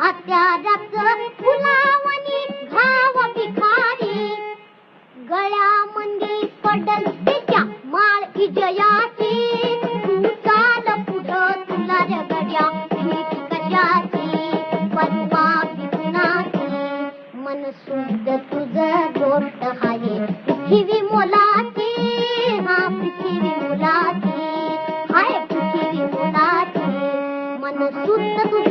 हत्याराचं फुलावणी घाव भिकारी, गळ्यामध्ये पडल त्याच्या माळ विजयाची, तू चाल पुढं तुला रे गड्या भीती कशाची, परवा विघ्नाची, मन शुद्ध तुझं गोष्ट आहे पृथ्वी मोलाची, हा पृथ्वी मोलाची, हाय पृथ्वी मोलाची, मन शुद्ध